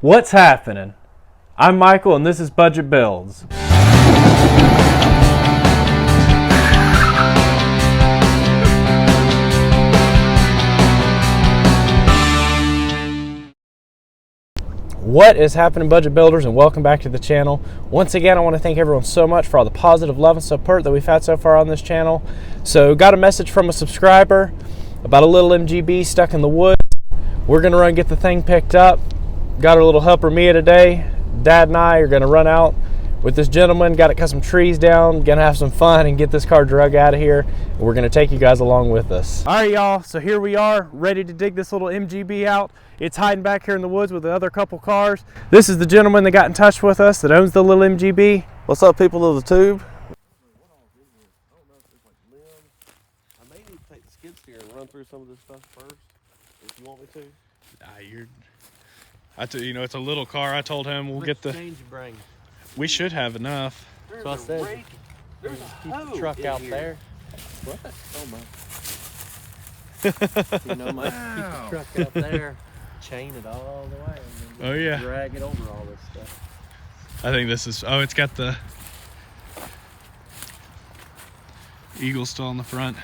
What's happening? I'm Michael and this is Budget Builds. What is happening, Budget Builders, and welcome back to the channel. Once again, I want to thank everyone so much for all the positive love and support that we've had so far on this channel. So got a message from a subscriber about a little MGB stuck in the woods. We're going to run get the thing picked up. Got our little helper Mia today. Dad and I are going to run out with this gentleman. Got to cut some trees down, going to have some fun and get this car drug out of here. We're going to take you guys along with us. All right, y'all, so here we are ready to dig this little MGB out. It's hiding back here in the woods with the other couple cars. This is the gentleman that got in touch with us that owns the little MGB. What's up, people of the tube? I may need to take the skid steer and run through some of this stuff first, if you want me to. It's a little car. I told him we'll get the. Change you bring. We should have enough. So I said, There's keep a the truck out there. What? Oh my. You know, keep the truck out there, chain it all the way, and then Oh yeah. drag it over all this stuff. I think this is. Oh, it's got the eagle still on the front.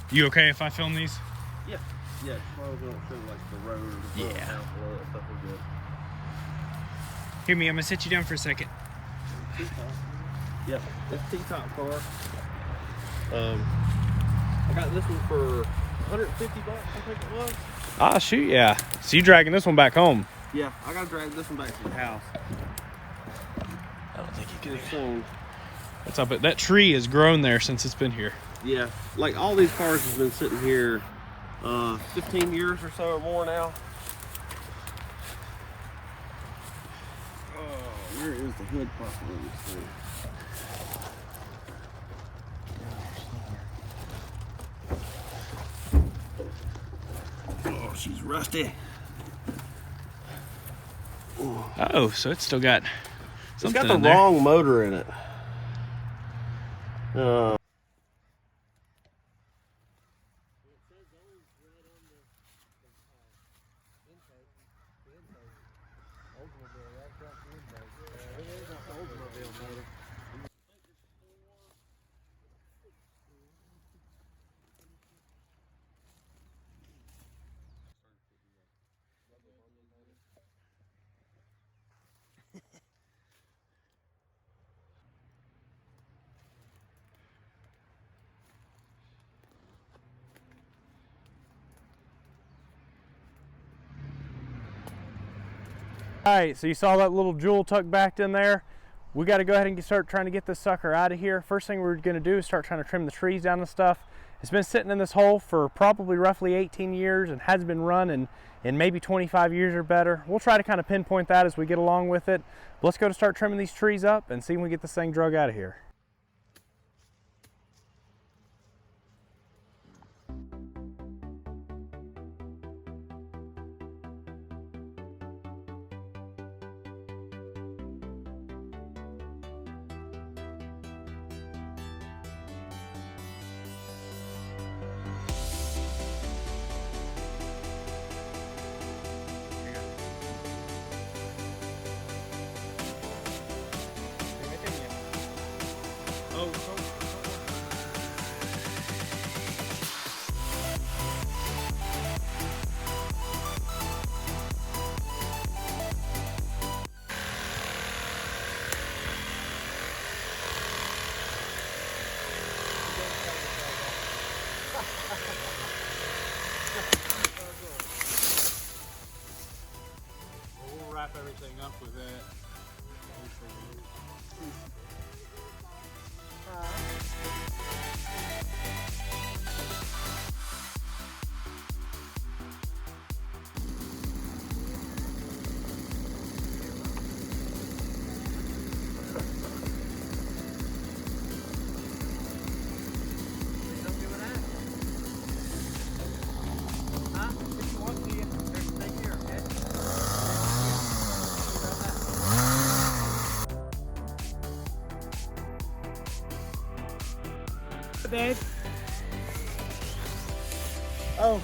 You okay if I film these? Yeah, as long as we don't show like the road or the front Yeah. house, all that stuff is good. Here, me. I'm gonna sit you down for a second. T-top. Yep, it's T-top car. I got this one for 150 bucks, I think it was. Ah, shoot, yeah. So you dragging this one back home? Yeah, I gotta drag this one back to the house. I don't think you Get it soon. What's up? That tree has grown there since it's been here. Yeah, like all these cars have been sitting here 15 years or so or more now. Oh, where is the hood part of this thing? Oh, she's rusty. Oh, so it's still got It's something got the in there. wrong motor in it. All right, so you saw that little jewel tucked back in there. We got to go ahead and start trying to get this sucker out of here. First thing we're going to do is start trying to trim the trees down and stuff. It's been sitting in this hole for probably roughly 18 years and has been run in maybe 25 years or better. We'll try to kind of pinpoint that as we get along with it. But let's go to start trimming these trees up and see when we get this thing drug out of here. We'll wrap everything up with that. Babe. Oh,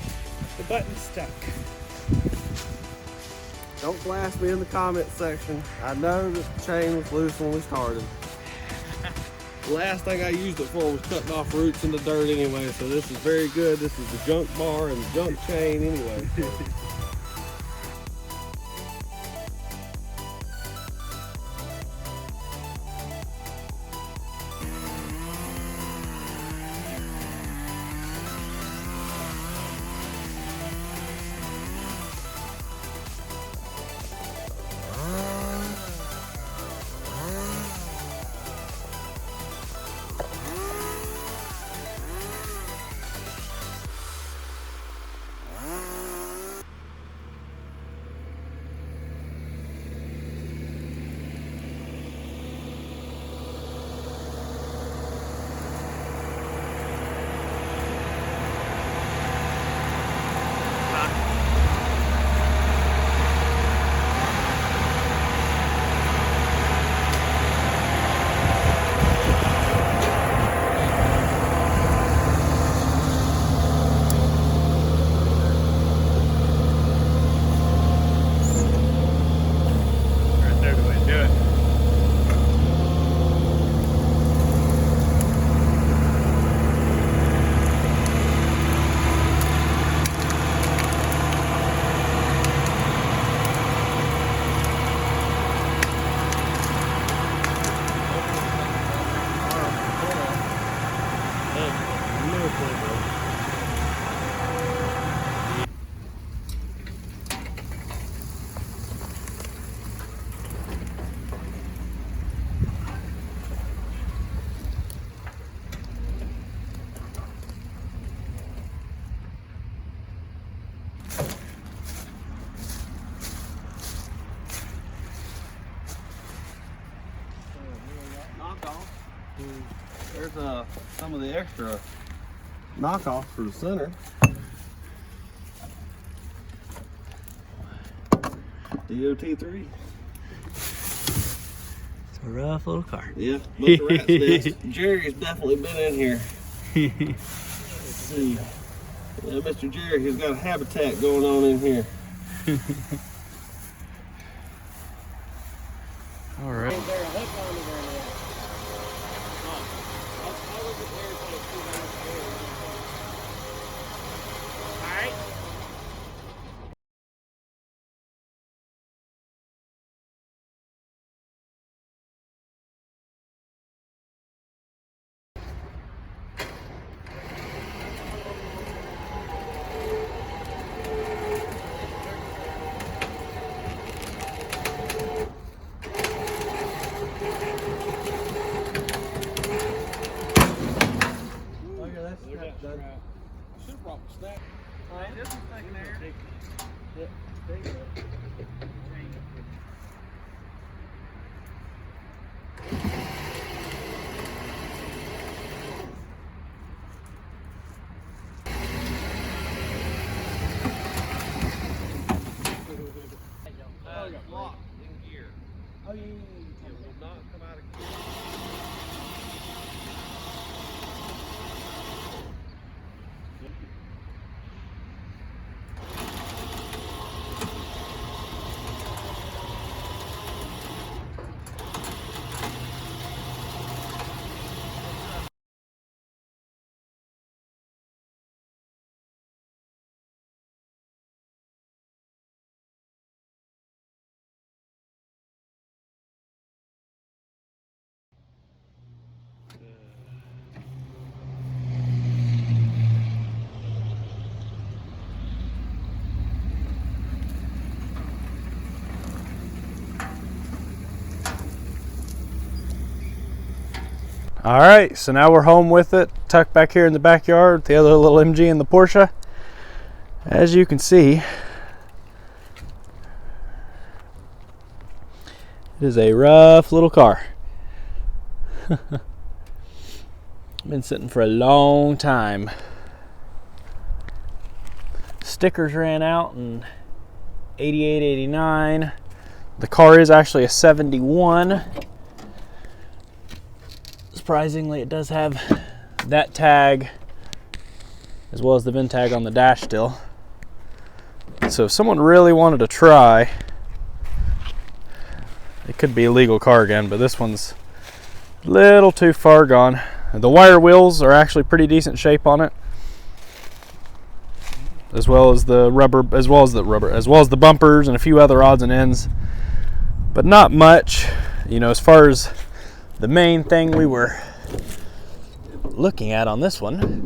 Button stuck. Don't blast me in the comment section. I know that the chain was loose when we started. The last thing I used it for was cutting off roots in the dirt anyway, so this is very good. This is the junk bar and the junk chain anyway. There's some of the extra knockoffs for the center. DOT3. It's a rough little car. Yeah, but the rat's nest. Jerry's definitely been in here. Let's see. Yeah, Mr. Jerry has got a habitat going on in here. All right. All right, so now we're home with it, tucked back here in the backyard with the other little MG and the Porsche. As you can see, it is a rough little car. Been sitting for a long time. Stickers ran out in 88, 89. The car is actually a 71. Surprisingly, it does have that tag as well as the VIN tag on the dash still. So if someone really wanted to try, it could be a legal car again, but this one's a little too far gone. The wire wheels are actually pretty decent shape on it, as well as the bumpers and a few other odds and ends, but not much. You know, as far as the main thing we were looking at on this one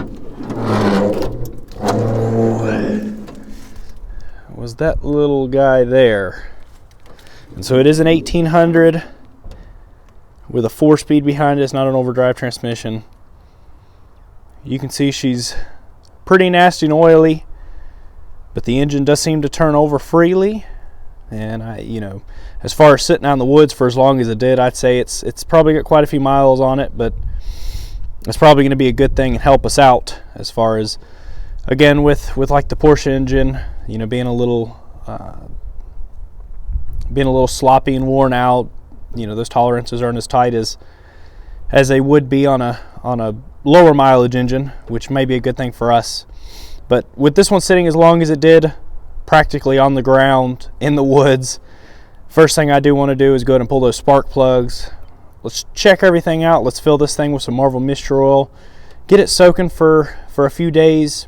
was that little guy there. And so it is an 1800 with a 4-speed behind it. It's not an overdrive transmission. You can see she's pretty nasty and oily, but the engine does seem to turn over freely. And as far as sitting out in the woods for as long as it did, I'd say it's probably got quite a few miles on it, but it's probably going to be a good thing and help us out as far as, again, with like the Porsche engine, being a little sloppy and worn out. Those tolerances aren't as tight as they would be on a lower mileage engine, which may be a good thing for us. But with this one sitting as long as it did, practically on the ground in the woods, first thing I do want to do is go ahead and pull those spark plugs. Let's check everything out. Let's fill this thing with some Marvel Mystery Oil, get it soaking for a few days,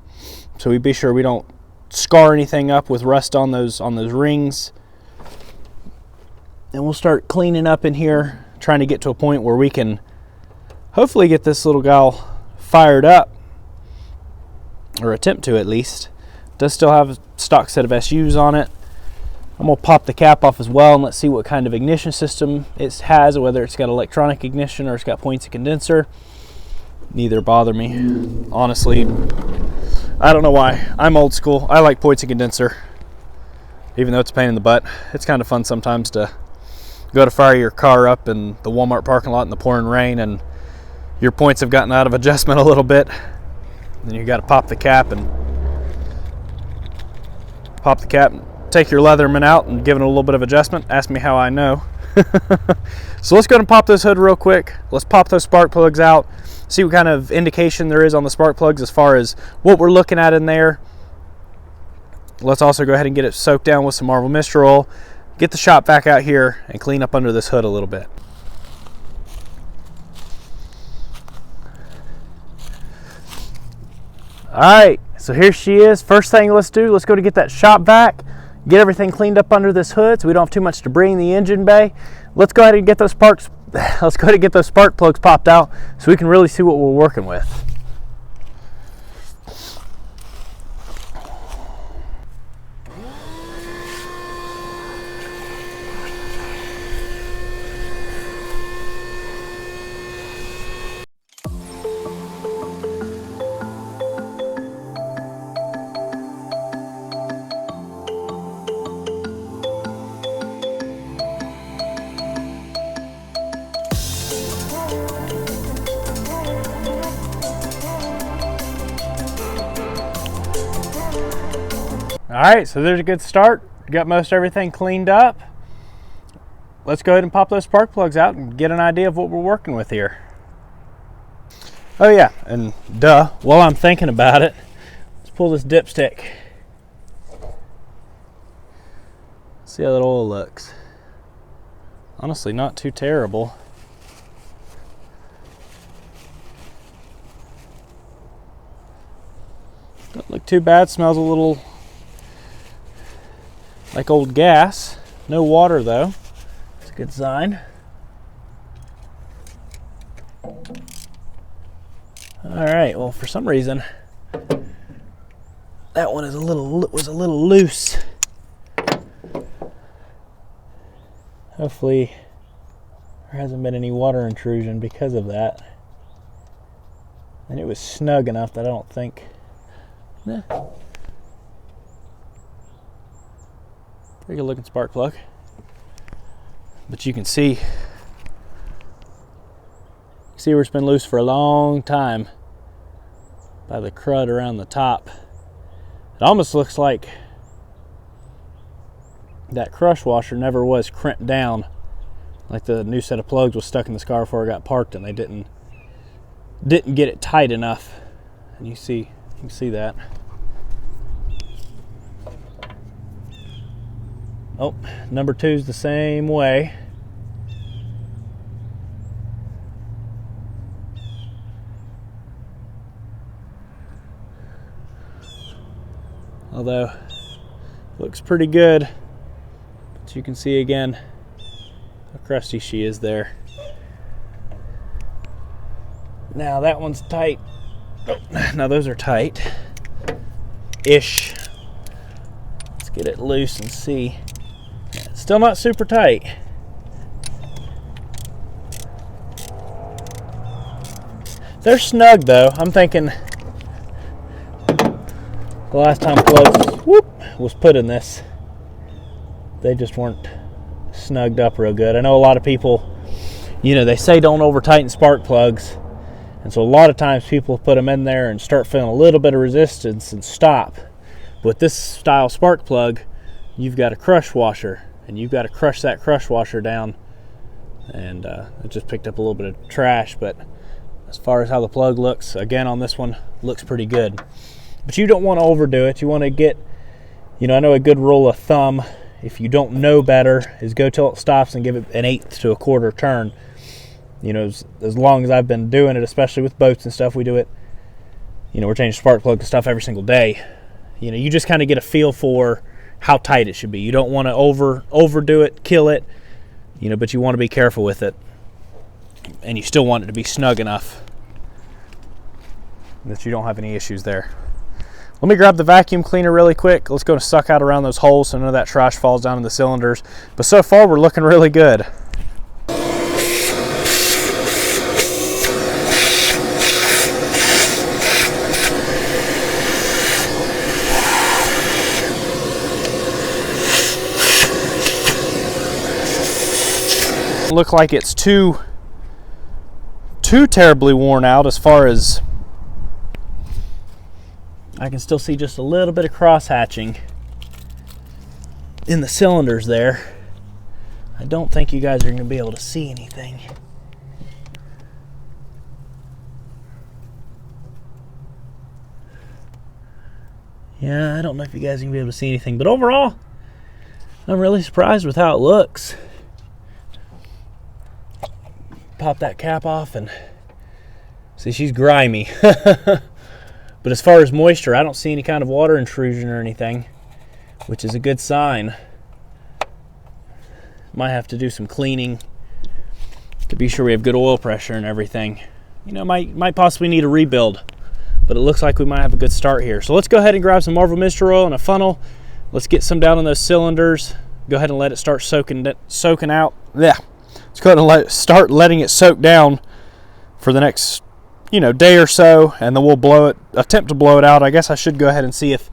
so we be sure we don't scar anything up with rust on those rings. And we'll start cleaning up in here, trying to get to a point where we can hopefully get this little gal fired up, or attempt to at least. It does still have a stock set of SUs on it. I'm going to pop the cap off as well, and let's see what kind of ignition system it has, whether it's got electronic ignition or it's got points of condenser. Neither bother me. Honestly, I don't know why. I'm old school. I like points of condenser, even though it's a pain in the butt. It's kind of fun sometimes to go to fire your car up in the Walmart parking lot in the pouring rain, and your points have gotten out of adjustment a little bit. Then you got to pop the cap and take your Leatherman out and give it a little bit of adjustment. Ask me how I know. So let's go ahead and pop this hood real quick. Let's pop those spark plugs out, see what kind of indication there is on the spark plugs as far as what we're looking at in there. Let's also go ahead and get it soaked down with some Marvel Mystery Oil, get the shop vac out here, and clean up under this hood a little bit. Alright, so here she is. First thing let's do, let's go to get that shop vac, get everything cleaned up under this hood so we don't have too much debris in the engine bay. Let's go ahead and get those spark plugs popped out so we can really see what we're working with. Alright, so there's a good start. Got most everything cleaned up. Let's go ahead and pop those spark plugs out and get an idea of what we're working with here. Oh yeah, and duh, while I'm thinking about it, let's pull this dipstick. See how that oil looks. Honestly, not too terrible. Doesn't look too bad. Smells a little like old gas. No water though. It's a good sign. Alright, well, for some reason that one was a little loose. Hopefully there hasn't been any water intrusion because of that. And it was snug enough that I don't think. Pretty good looking spark plug. But you can see where it's been loose for a long time by the crud around the top. It almost looks like that crush washer never was crimped down, like the new set of plugs was stuck in this car before it got parked and they didn't get it tight enough. And you can see that. Oh, number 2's the same way. Although, looks pretty good. But you can see again how crusty she is there. Now that one's tight. Oh, now those are tight-ish. Let's get it loose and see. Still not super tight. They're snug though. I'm thinking the last time plugs was put in this, they just weren't snugged up real good. I know a lot of people, you know, they say don't over tighten spark plugs. And so a lot of times people put them in there and start feeling a little bit of resistance and stop. With this style spark plug, you've got a crush washer, and you've got to crush that crush washer down. And it just picked up a little bit of trash, but as far as how the plug looks, again on this one, looks pretty good. But you don't want to overdo it. You want to get, you know, I know a good rule of thumb, if you don't know better, is go till it stops and give it an 1/8 to a 1/4 turn. You know, as long as I've been doing it, especially with boats and stuff, we do it, you know, we're changing spark plugs and stuff every single day. You know, you just kind of get a feel for how tight it should be. You don't want to overdo it, kill it, you know, but you want to be careful with it. And you still want it to be snug enough that you don't have any issues there. Let me grab the vacuum cleaner really quick. Let's go and suck out around those holes so none of that trash falls down in the cylinders. But so far, we're looking really good. Look like it's too terribly worn out. As far as I can still see just a little bit of cross hatching in the cylinders there. I don't think you guys are going to be able to see anything. Yeah, I don't know if you guys are going to be able to see anything, but overall, I'm really surprised with how it looks. Pop that cap off and see, she's grimy. But as far as moisture, I don't see any kind of water intrusion or anything, which is a good sign. Might have to do some cleaning to be sure we have good oil pressure and everything. You know, might possibly need a rebuild, but it looks like we might have a good start here. So let's go ahead and grab some Marvel Mystery Oil and a funnel. Let's get some down on those cylinders. Go ahead and let it start soaking out. Yeah. Let's go ahead and start letting it soak down for the next, you know, day or so, and then we'll attempt to blow it out. I guess I should go ahead and see if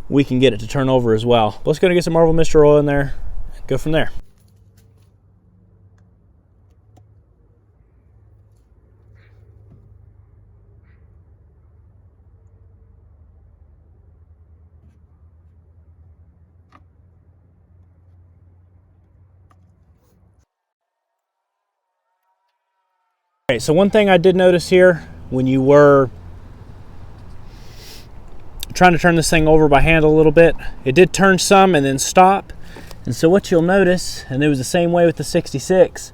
we can get it to turn over as well. But let's go and get some Marvel Mystery Oil in there and go from there. Okay, so one thing I did notice here, when you were trying to turn this thing over by hand a little bit, it did turn some and then stop. And so what you'll notice, and it was the same way with the 66,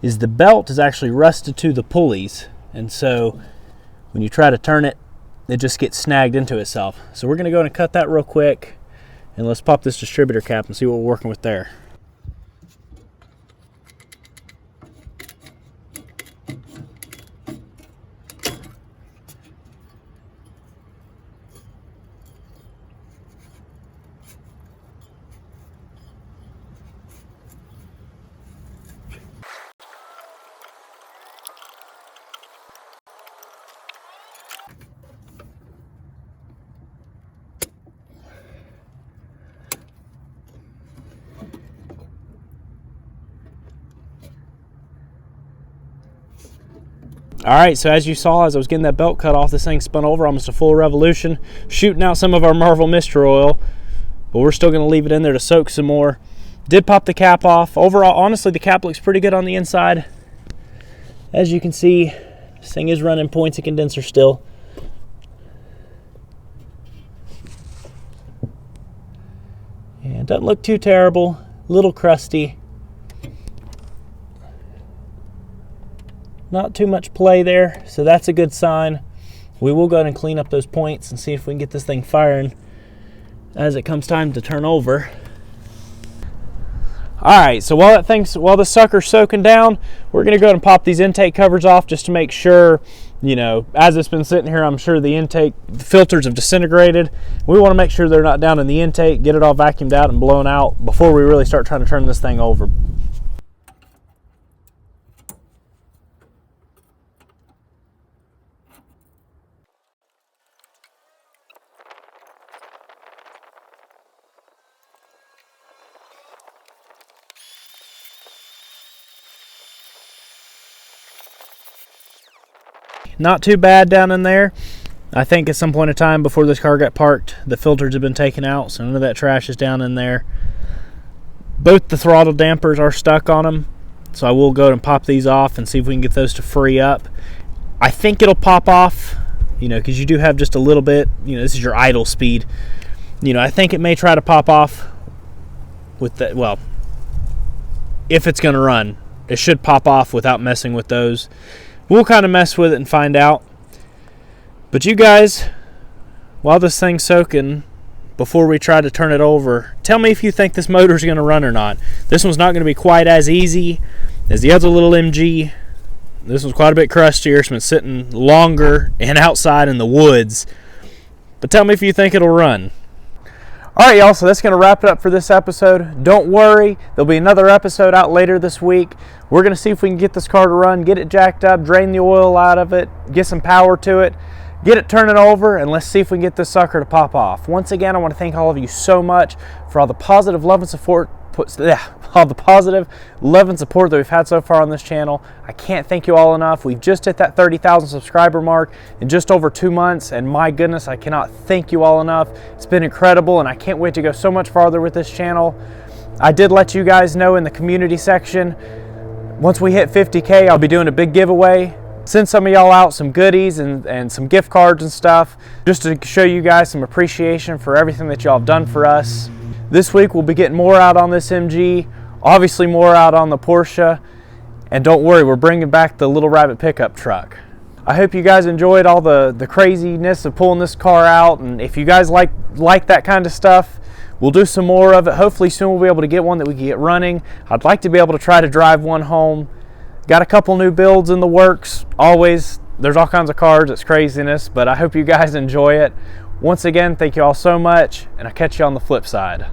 is the belt is actually rusted to the pulleys. And so when you try to turn it, it just gets snagged into itself. So we're going to go and cut that real quick, and let's pop this distributor cap and see what we're working with there. All right, so as you saw, as I was getting that belt cut off, this thing spun over almost a full revolution, shooting out some of our Marvel Mystery Oil, but we're still gonna leave it in there to soak some more. Did pop the cap off. Overall, honestly, the cap looks pretty good on the inside. As you can see, this thing is running points of condenser still. And It doesn't look too terrible, a little crusty. Not too much play there, so that's a good sign. We will go ahead and clean up those points and see if we can get this thing firing as it comes time to turn over. Alright, so while the sucker's soaking down, we're going to go ahead and pop these intake covers off just to make sure, you know, as it's been sitting here, I'm sure the filters have disintegrated. We want to make sure they're not down in the intake, get it all vacuumed out and blown out before we really start trying to turn this thing over. Not too bad down in there. I think at some point in time before this car got parked, the filters have been taken out, so none of that trash is down in there. Both the throttle dampers are stuck on them, so I will go and pop these off and see if we can get those to free up. I think it'll pop off, you know, because you do have just a little bit, you know, this is your idle speed. You know, I think it may try to pop off with that. Well, if it's going to run, it should pop off without messing with those. We'll kind of mess with it and find out. But you guys, while this thing's soaking, before we try to turn it over, tell me if you think this motor's going to run or not. This one's not going to be quite as easy as the other little MG. This one's quite a bit crustier. It's been sitting longer and outside in the woods. But tell me if you think it'll run. Alright y'all, so that's going to wrap it up for this episode. Don't worry, there'll be another episode out later this week. We're going to see if we can get this car to run, get it jacked up, drain the oil out of it, get some power to it, get it turning over, and let's see if we can get this sucker to pop off. Once again, I want to thank all of you so much for all the positive love and support that we've had so far on this channel. I can't thank you all enough. We've just hit that 30,000 subscriber mark in just over 2 months, and my goodness, I cannot thank you all enough. It's been incredible, and I can't wait to go so much farther with this channel. I did let you guys know in the community section, once we hit 50K, I'll be doing a big giveaway. Send some of y'all out some goodies and some gift cards and stuff, just to show you guys some appreciation for everything that y'all have done for us. This week we'll be getting more out on this MG, obviously more out on the Porsche, and don't worry, we're bringing back the Little Rabbit pickup truck. I hope you guys enjoyed all the craziness of pulling this car out, and if you guys like that kind of stuff, we'll do some more of it. Hopefully soon we'll be able to get one that we can get running. I'd like to be able to try to drive one home. Got a couple new builds in the works. Always, there's all kinds of cars. It's craziness, but I hope you guys enjoy it. Once again, thank you all so much, and I'll catch you on the flip side.